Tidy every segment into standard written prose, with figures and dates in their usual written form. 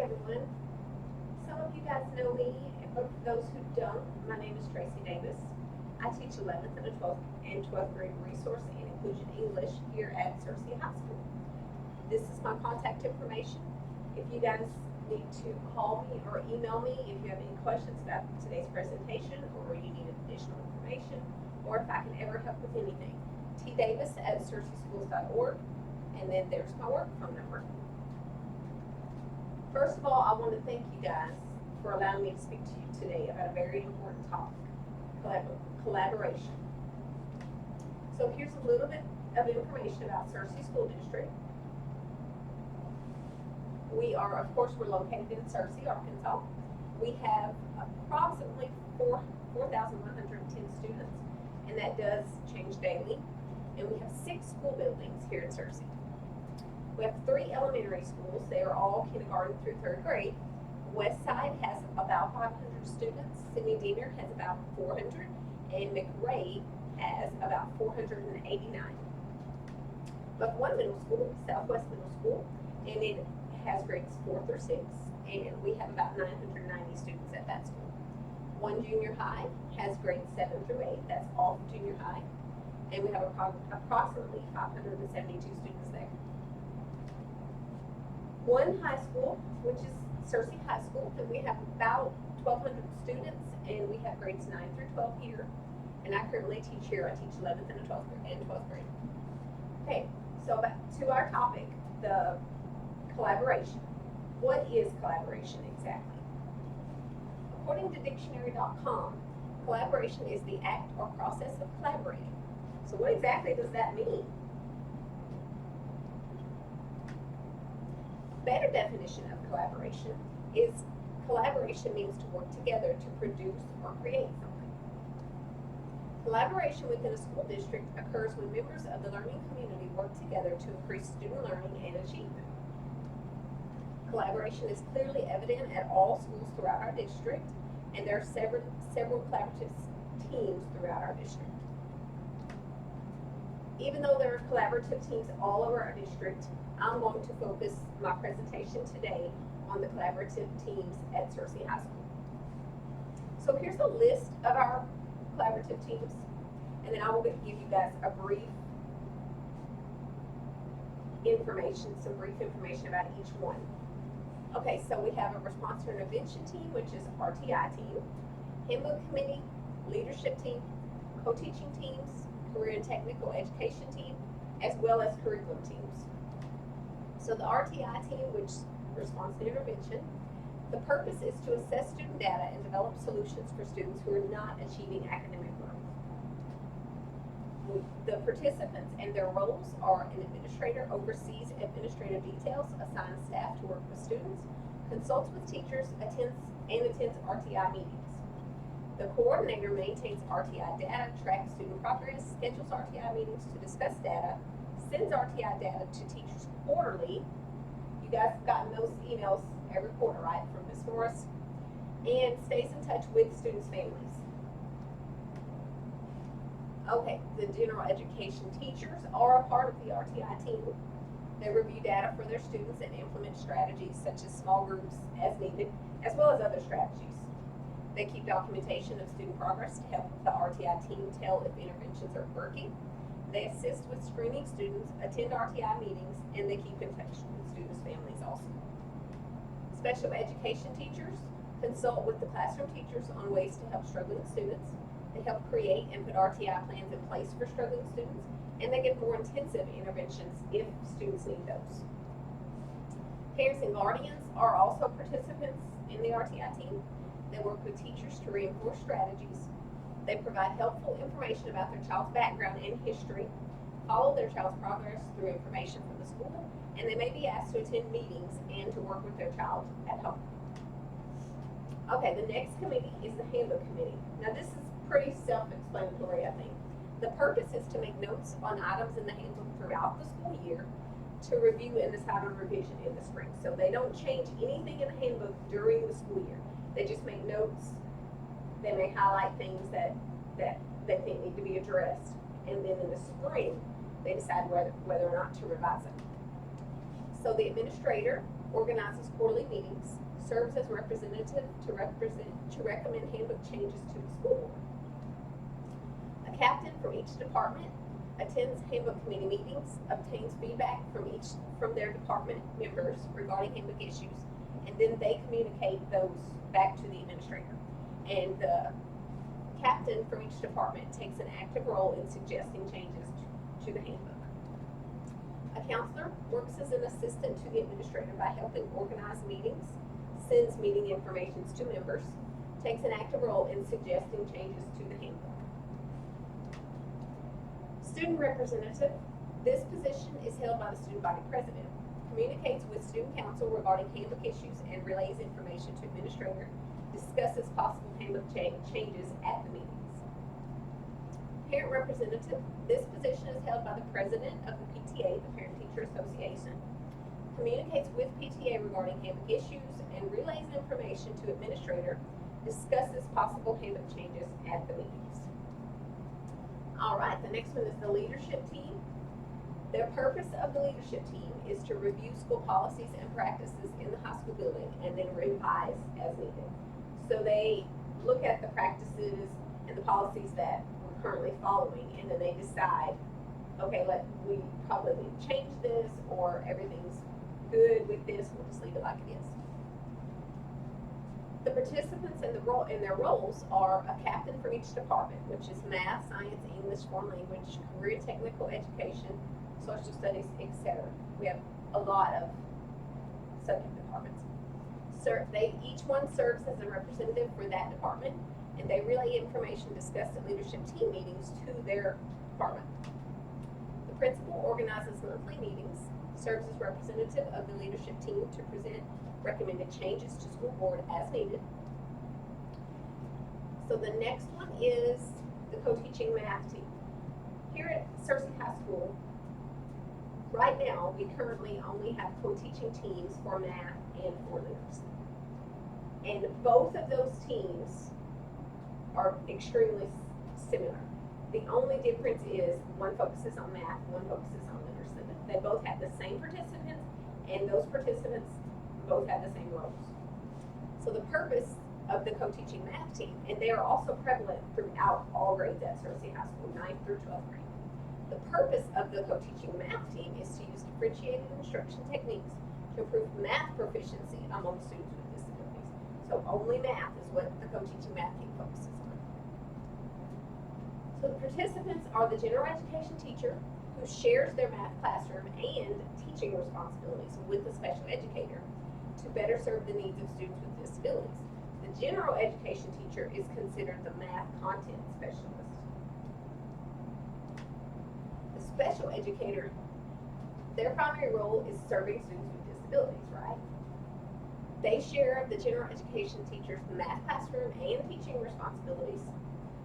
everyone. Some of you guys know me, but for those who don't, my name is Tracy Davis. I teach 11th and 12th grade resource and inclusion English here at Searcy High School. This is my contact information. If you guys need to call me or email me if you have any questions about today's presentation or you need additional information or if I can ever help with anything, tdavis@searcyschools.org, and then there's my work phone number. First of all, I want to thank you guys for allowing me to speak to you today about a very important topic, collaboration. So here's a little bit of information about Searcy School District. We're located in Searcy, Arkansas. We have approximately 4,110 students, and that does change daily. And we have 6 school buildings here in Searcy. We have 3 elementary schools. They are all kindergarten through 3rd grade. Westside has about 500 students. Sidney Diener has about 400. And McRae has about 489. But one middle school, Southwest Middle School, and it has grades 4 through 6. And we have about 990 students at that school. One junior high has grades 7 through 8. That's all junior high. And we have approximately 572 students there. One high school, which is Searcy High School, and we have about 1,200 students, and we have grades 9 through 12 here. And I currently teach here. I teach 11th and 12th grade. Okay, so back to our topic, the collaboration. What is collaboration exactly? According to dictionary.com, collaboration is the act or process of collaborating. So what exactly does that mean? Better definition of collaboration is collaboration means to work together to produce or create something. Collaboration within a school district occurs when members of the learning community work together to increase student learning and achievement. Collaboration is clearly evident at all schools throughout our district, and there are several collaborative teams throughout our district. Even though there are collaborative teams all over our district, I'm going to focus my presentation today on the collaborative teams at Searcy High School. So here's a list of our collaborative teams, and then I will give you guys a brief information about each one. Okay, so we have a response to intervention team, which is RTI team, handbook committee, leadership team, co-teaching teams, career and technical education team, as well as curriculum teams. So the RTI team, which responds to intervention, the purpose is to assess student data and develop solutions for students who are not achieving academic growth. The participants and their roles are an administrator oversees administrative details, assigns staff to work with students, consults with teachers, attends RTI meetings. The coordinator maintains RTI data, tracks student progress, schedules RTI meetings to discuss data, sends RTI data to teachers quarterly. You guys have gotten those emails every quarter, right, from Ms. Morris, and stays in touch with students' families. Okay, the general education teachers are a part of the RTI team. They review data for their students and implement strategies such as small groups as needed, as well as other strategies. They keep documentation of student progress to help the RTI team tell if interventions are working. They assist with screening students, attend RTI meetings, and they keep in touch with students' families also. Special education teachers consult with the classroom teachers on ways to help struggling students. They help create and put RTI plans in place for struggling students, and they give more intensive interventions if students need those. Parents and guardians are also participants in the RTI team. They work with teachers to reinforce strategies. They provide helpful information about their child's background and history, follow their child's progress through information from the school, and they may be asked to attend meetings and to work with their child at home. Okay, the next committee is the handbook committee. Now this is pretty self-explanatory, I think. The purpose is to make notes on items in the handbook throughout the school year, to review and decide on revision in the spring. So they don't change anything in the handbook during the school year. They just make notes. They may highlight things that they think need to be addressed. And then in the spring, they decide whether or not to revise it. So the administrator organizes quarterly meetings, serves as representative to recommend handbook changes to the school board. A captain from each department attends handbook committee meetings, obtains feedback from their department members regarding handbook issues, and then they communicate those back to the administrator. And the captain from each department takes an active role in suggesting changes to the handbook. A counselor works as an assistant to the administrator by helping organize meetings, sends meeting information to members, takes an active role in suggesting changes to the handbook. Student representative. This position is held by the student body president, communicates with student council regarding handbook issues and relays information to administrator, discusses possible handbook changes at the meetings. Parent representative. This position is held by the president of the PTA, the Parent Teacher Association, communicates with PTA regarding handbook issues and relays information to administrator, discusses possible handbook changes at the meetings. All right, the next one is the leadership team. The purpose of the leadership team is to review school policies and practices in the high school building and then revise as needed. So they look at the practices and the policies that we're currently following, and then they decide, okay, we probably need to change this, or everything's good with this, we'll just leave it like it is. The participants and their roles are a captain from each department, which is math, science, English, foreign language, career technical education, social studies, etc. We have a lot of subject departments. Each one serves as a representative for that department, and they relay information discussed at leadership team meetings to their department. The principal organizes monthly meetings, serves as representative of the leadership team to present recommended changes to school board as needed. So the next one is the co-teaching math team. Here at Searcy High School, right now, we currently only have co-teaching teams for math and for literacy. And both of those teams are extremely similar. The only difference is one focuses on math, one focuses on literacy. They both have the same participants, and those participants both have the same roles. So the purpose of the co-teaching math team, and they are also prevalent throughout all grades at Searcy High School, 9th through 12th grade. The purpose of the co-teaching math team is to use differentiated instruction techniques to improve math proficiency among students with disabilities. So only math is what the co-teaching math team focuses on. So the participants are the general education teacher who shares their math classroom and teaching responsibilities with the special educator to better serve the needs of students with disabilities. The general education teacher is considered the math content specialist. The special educator, their primary role is serving students with disabilities, right? They share the general education teacher's math classroom and teaching responsibilities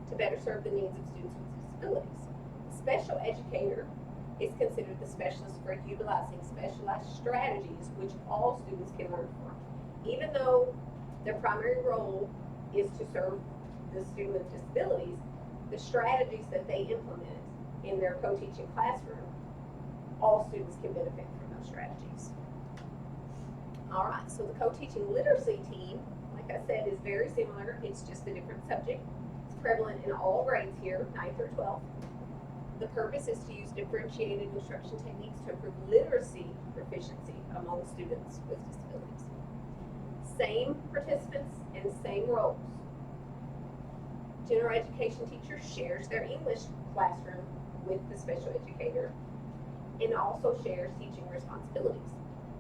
to better serve the needs of students with disabilities. The special educator is considered the specialist for utilizing specialized strategies which all students can learn from. Even though their primary role is to serve the student with disabilities, the strategies that they implement in their co-teaching classroom, all students can benefit from those strategies. All right, so the co-teaching literacy team, like I said, is very similar. It's just a different subject. It's prevalent in all grades here, 9th through 12th. The purpose is to use differentiated instruction techniques to improve literacy proficiency among students with disabilities. Same participants and same roles. General education teacher shares their English classroom with the special educator and also shares teaching responsibilities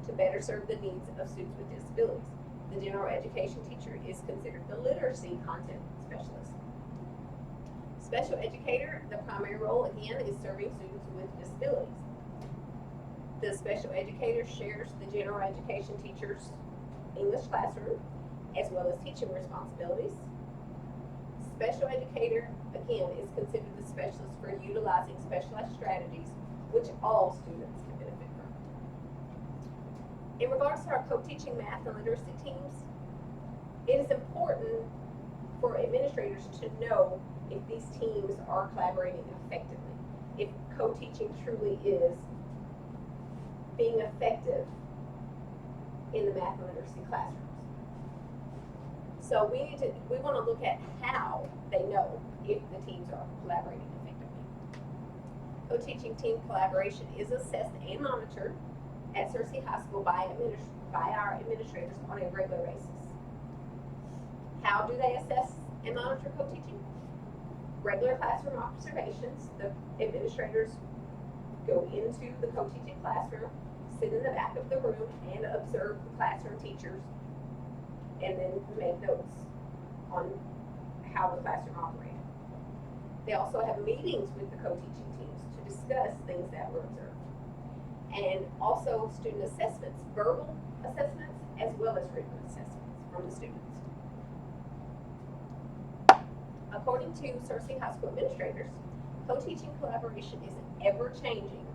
to better serve the needs of students with disabilities. The general education teacher is considered the literacy content specialist. Special educator, the primary role again is serving students with disabilities. The special educator shares the general education teacher's English classroom as well as teaching responsibilities. Special educator, again, is considered the specialist for utilizing specialized strategies which all students can benefit from. In regards to our co-teaching math and literacy teams, it is important for administrators to know if these teams are collaborating effectively, if co-teaching truly is being effective in the math literacy classrooms. So we want to look at how they know if the teams are collaborating effectively. Co-teaching team collaboration is assessed and monitored at Searcy High School by our administrators on a regular basis. How do they assess and monitor co-teaching? Regular classroom observations. The administrators go into the co-teaching classroom, sit in the back of the room, and observe the classroom teachers, and then make notes on how the classroom operated. They also have meetings with the co-teaching teams to discuss things that were observed. And also student assessments, verbal assessments, as well as written assessments from the students. According to Searcy High School administrators, co-teaching collaboration is an ever-changing,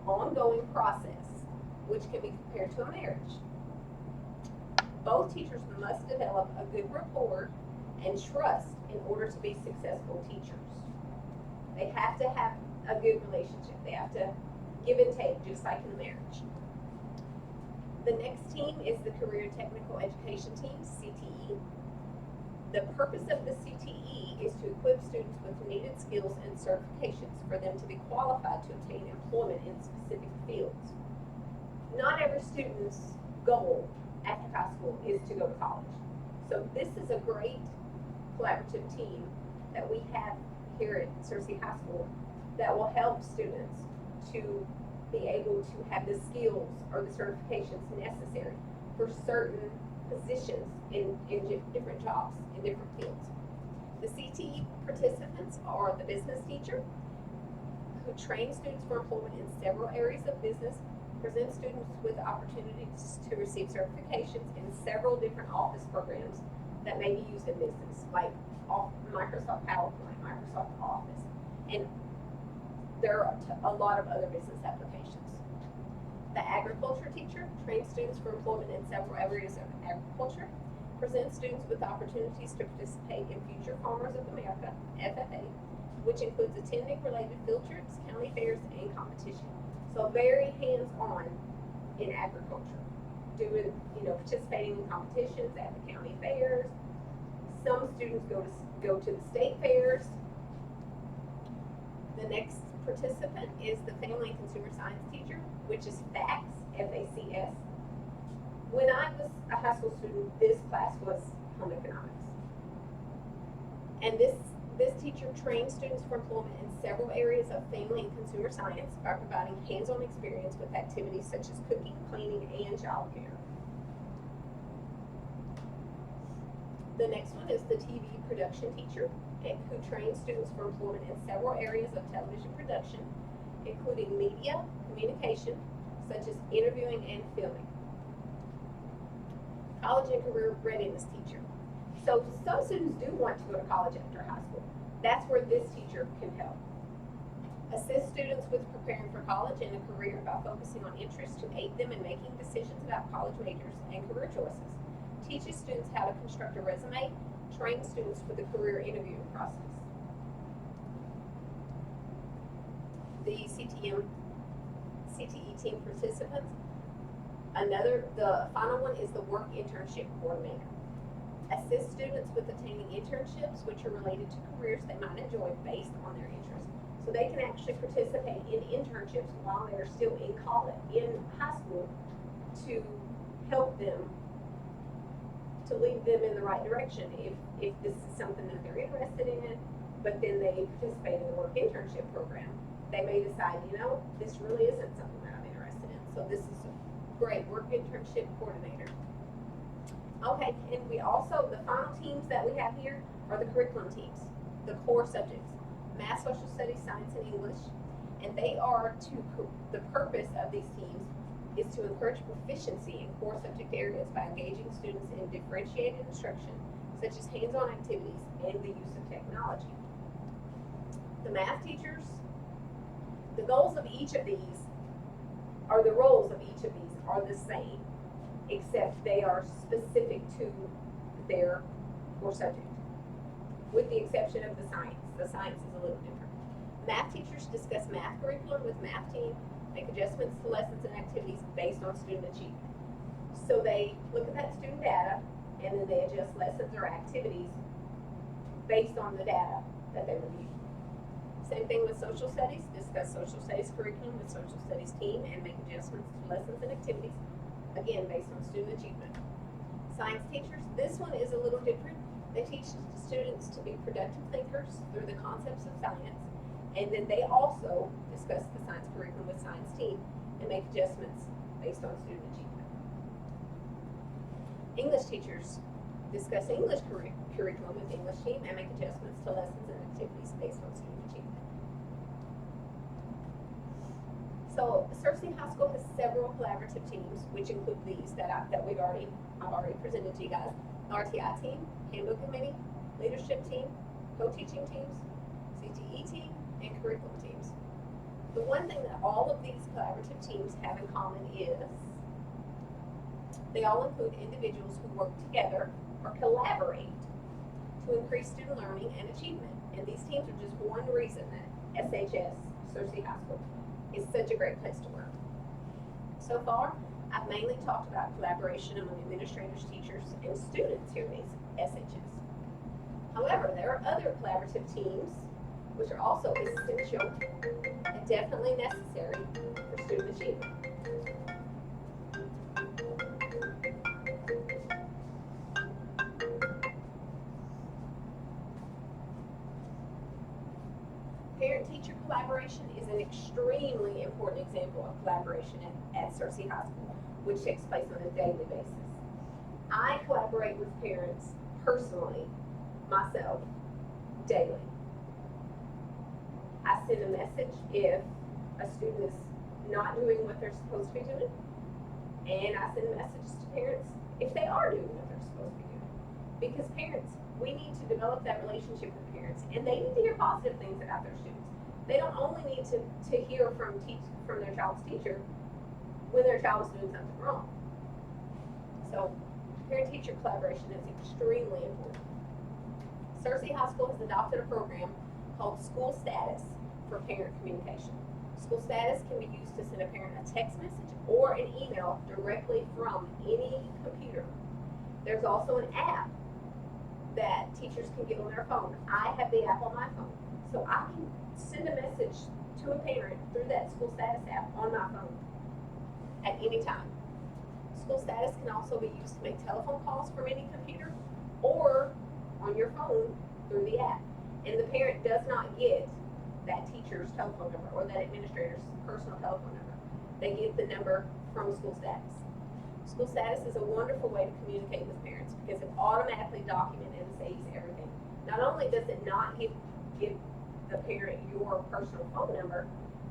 ongoing process, which can be compared to a marriage. Both teachers must develop a good rapport and trust in order to be successful teachers. They have to have a good relationship. They have to give and take, just like in a marriage. The next team is the Career Technical Education Team, CTE. The purpose of the CTE is to equip students with needed skills and certifications for them to be qualified to obtain employment in specific fields. Not every student's goal after high school is to go to college. So this is a great collaborative team that we have here at Searcy High School that will help students to be able to have the skills or the certifications necessary for certain positions in different jobs, in different fields. The CTE participants are the business teacher, who trains students for employment in several areas of business, presents students with opportunities to receive certifications in several different office programs that may be used in business, like Microsoft PowerPoint, Microsoft Office, and there are a lot of other business applications. The agriculture teacher trains students for employment in several areas of agriculture, presents students with opportunities to participate in Future Farmers of America, FFA, which includes attending related field trips, county fairs, and competition. So very hands-on in agriculture, doing, participating in competitions at the county fairs. Some students go to the state fairs. The next participant is the Family and Consumer Science teacher, which is FACS, F-A-C-S. When I was a high school student, this class was home economics. And this teacher trains students for employment in several areas of family and consumer science by providing hands-on experience with activities such as cooking, cleaning, and childcare. The next one is the TV production teacher, who trains students for employment in several areas of television production, including media, communication, such as interviewing and filming. College and career readiness teacher. So some students do want to go to college after high school. That's where this teacher can help. Assist students with preparing for college and a career by focusing on interests to aid them in making decisions about college majors and career choices. Teaches students how to construct a resume, train students for the career interviewing process. The CTE team participants. The final one is the work internship coordinator. Assist students with obtaining internships which are related to careers they might enjoy based on their interests. So they can actually participate in internships while they're still in college, in high school, to help them, to lead them in the right direction if this is something that they're interested in, but then they participate in the work internship program. They may decide, this really isn't something that I'm interested in. So this is a great work internship coordinator. Okay, and we also, the final teams that we have here are the curriculum teams, the core subjects, math, social studies, science, and English, and they are the purpose of these teams is to encourage proficiency in core subject areas by engaging students in differentiated instruction, such as hands-on activities and the use of technology. The math teachers, the goals of each of these, or the roles of each of these are the same, except they are specific to their core subject, with the exception of the science. The science is a little different. Math teachers discuss math curriculum with math team, make adjustments to lessons and activities based on student achievement. So they look at that student data and then they adjust lessons or activities based on the data that they review. Same thing with social studies. Discuss social studies curriculum with social studies team and make adjustments to lessons and activities, again, based on student achievement. Science teachers, this one is a little different. They teach students to be productive thinkers through the concepts of science, and then they also discuss the science curriculum with science team and make adjustments based on student achievement. English teachers discuss English curriculum with the English team and make adjustments to lessons and activities based on student achievement. So Searcy High School has several collaborative teams, which include these that I've already presented to you guys: the RTI team, handbook committee, leadership team, co-teaching teams, CTE team, and curriculum teams. The one thing that all of these collaborative teams have in common is they all include individuals who work together or collaborate to increase student learning and achievement. And these teams are just one reason that SHS, Searcy High School, is such a great place to work. So far, I've mainly talked about collaboration among administrators, teachers, and students here at SHS. However, there are other collaborative teams which are also essential and definitely necessary for student achievement. Parent-teacher collaboration is an extremely important example of collaboration at Searcy High School, which takes place on a daily basis. I collaborate with parents personally, myself, daily. I send a message if a student is not doing what they're supposed to be doing, and I send messages to parents if they are doing what they're supposed to be doing. Because parents, we need to develop that relationship with parents, and they need to hear positive things about their students. They don't only need to hear from their child's teacher when their child is doing something wrong. So parent-teacher collaboration is extremely important. Searcy High School has adopted a program called School Status for parent communication. School Status can be used to send a parent a text message or an email directly from any computer. There's also an app that teachers can get on their phone. I have the app on my phone, so I can send a message to a parent through that School Status app on my phone at any time. School Status can also be used to make telephone calls from any computer or on your phone through the app. And the parent does not get that teacher's telephone number or that administrator's personal telephone number. They get the number from School Status. School Status is a wonderful way to communicate with parents because it automatically documents and saves everything. Not only does it not give the parent your personal phone number,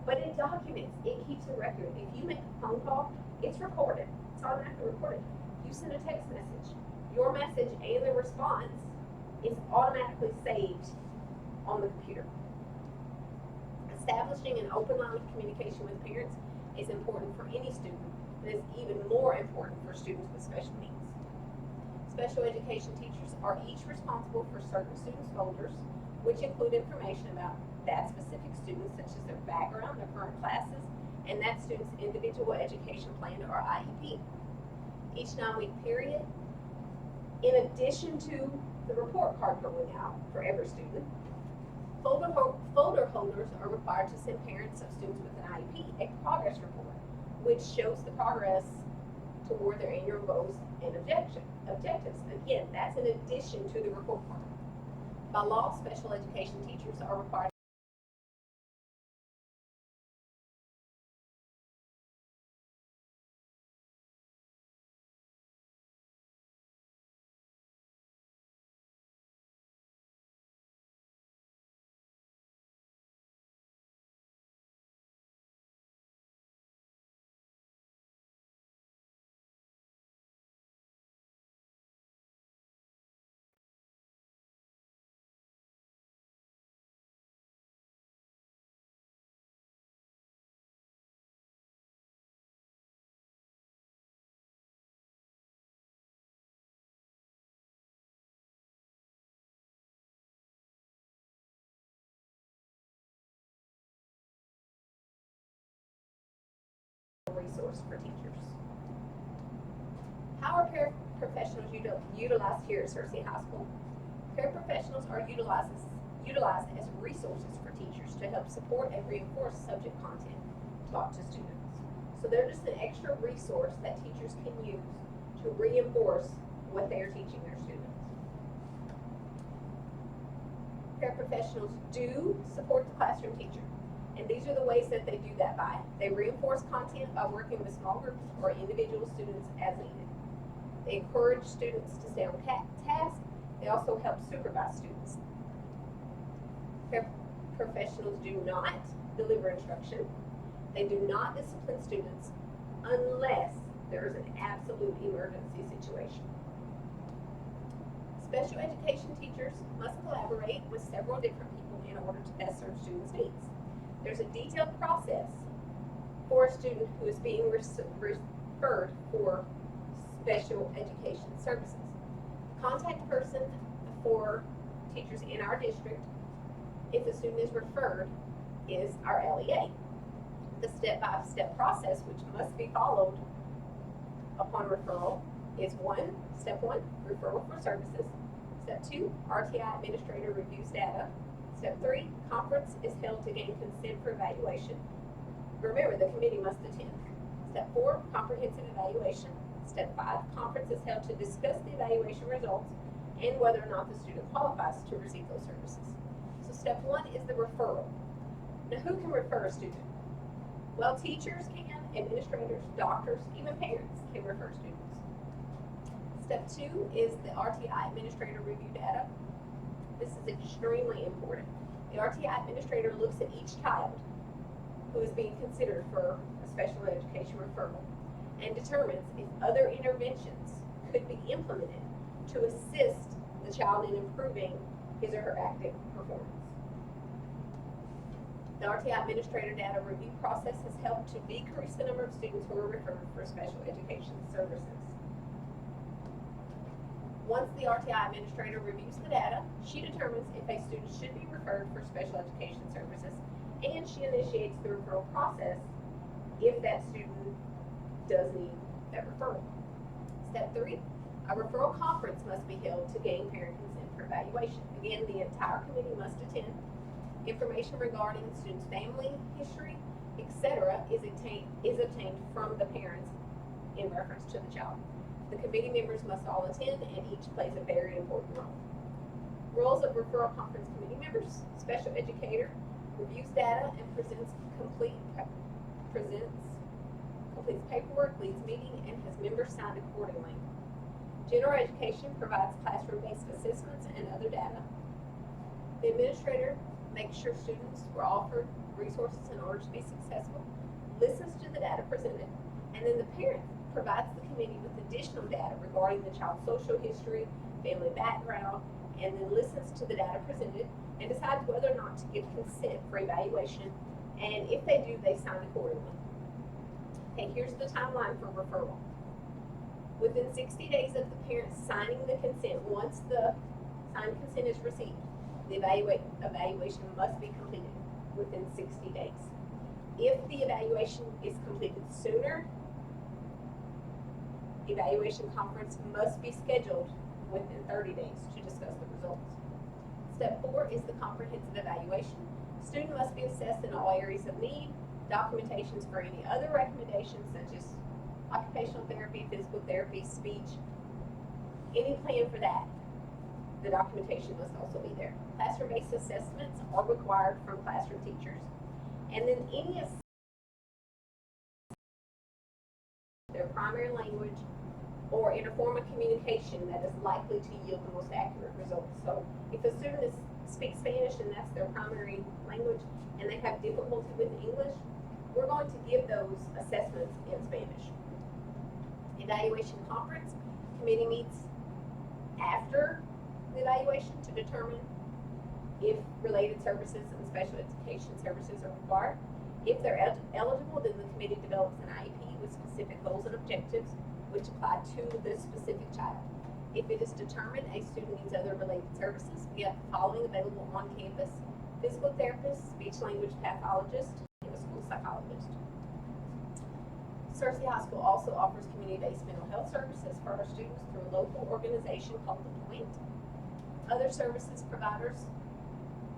but it documents, it keeps a record. If you make a phone call, it's recorded. It's automatically recorded. You send a text message, your message and the response is automatically saved on the computer. Establishing an open line of communication with parents is important for any student, but is even more important for students with special needs. Special education teachers are each responsible for certain students' folders, which include information about that specific student, such as their background, their current classes, and that student's individual education plan or IEP. Each 9-week period, in addition to the report card going out for every student, folder holders are required to send parents of students with an IEP a progress report, which shows the progress toward their annual goals and objectives. Again, that's in addition to the report card. By law, special education teachers are required a resource for teachers. How are paraprofessionals utilized here at Searcy High School? Paraprofessionals are utilized as resources for teachers to help support and reinforce subject content taught to students. So they're just an extra resource that teachers can use to reinforce what they are teaching their students. Paraprofessionals do support the classroom teacher, and these are the ways that they do that by. They reinforce content by working with small groups or individual students as needed. They encourage students to stay on task. They also help supervise students. Paraprofessionals do not deliver instruction. They do not discipline students unless there is an absolute emergency situation. Special education teachers must collaborate with several different people in order to best serve students' needs. There's a detailed process for a student who is being referred for special education services. The contact person for teachers in our district, if a student is referred, is our LEA. The step-by-step process which must be followed upon referral is step one, referral for services. Step 2, RTI administrator reviews data. Step 3, conference is held to gain consent for evaluation. Remember, the committee must attend. Step 4, comprehensive evaluation. Step 5, conference is held to discuss the evaluation results and whether or not the student qualifies to receive those services. So step 1 is the referral. Now, who can refer a student? Well, teachers can, administrators, doctors, even parents can refer students. Step 2 is the RTI administrator review data. This is extremely important. The RTI administrator looks at each child who is being considered for a special education referral and determines if other interventions could be implemented to assist the child in improving his or her academic performance. The RTI administrator data review process has helped to decrease the number of students who are referred for special education services. Once the RTI administrator reviews the data, she determines if a student should be referred for special education services, and she initiates the referral process if that student does need that referral. Step 3, a referral conference must be held to gain parent consent for evaluation. Again, the entire committee must attend. Information regarding the student's family history, etc., is obtained from the parents in reference to the child. The committee members must all attend, and each plays a very important role. Roles of referral conference committee members: special educator reviews data and completes paperwork, leads meeting, and has members signed accordingly. General education provides classroom-based assessments and other data. The administrator makes sure students were offered resources in order to be successful, listens to the data presented, and then the parent provides the committee with additional data regarding the child's social history, family background, and then listens to the data presented and decides whether or not to give consent for evaluation, and if they do, they sign accordingly. Okay, here's the timeline for referral. Within 60 days of the parent signing the consent, once the signed consent is received, the evaluation must be completed within 60 days. If the evaluation is completed sooner, evaluation conference must be scheduled within 30 days to discuss the results. Step 4 is the comprehensive evaluation. Student must be assessed in all areas of need, documentations for any other recommendations such as occupational therapy, physical therapy, speech, any plan for that. The documentation must also be there. Classroom-based assessments are required from classroom teachers. And then any their primary language or in a form of communication that is likely to yield the most accurate results. So if a student speaks Spanish and that's their primary language and they have difficulty with English, we're going to give those assessments in Spanish. Evaluation conference, committee meets after the evaluation to determine if related services and special education services are required. If they're eligible, then the committee develops an IEP with specific goals and objectives which apply to the specific child. If it is determined a student needs other related services, we have the following available on campus: physical therapist, speech language pathologist, and a school psychologist. Searcy High School also offers community-based mental health services for our students through a local organization called The Point. Other service providers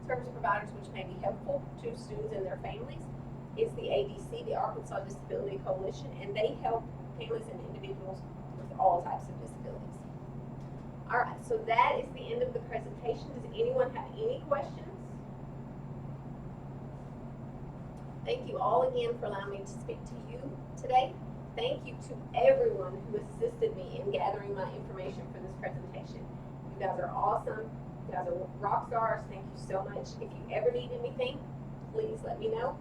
which may be helpful to students and their families is the ADC, the Arkansas Disability Coalition, and they help families and individuals with all types of disabilities. All right, so that is the end of the presentation. Does anyone have any questions? Thank you all again for allowing me to speak to you today. Thank you to everyone who assisted me in gathering my information for this presentation. You guys are awesome. You guys are rock stars. Thank you so much. If you ever need anything, please let me know.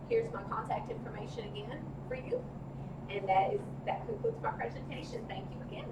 Here's my contact information again for you. And that concludes my presentation. Thank you again.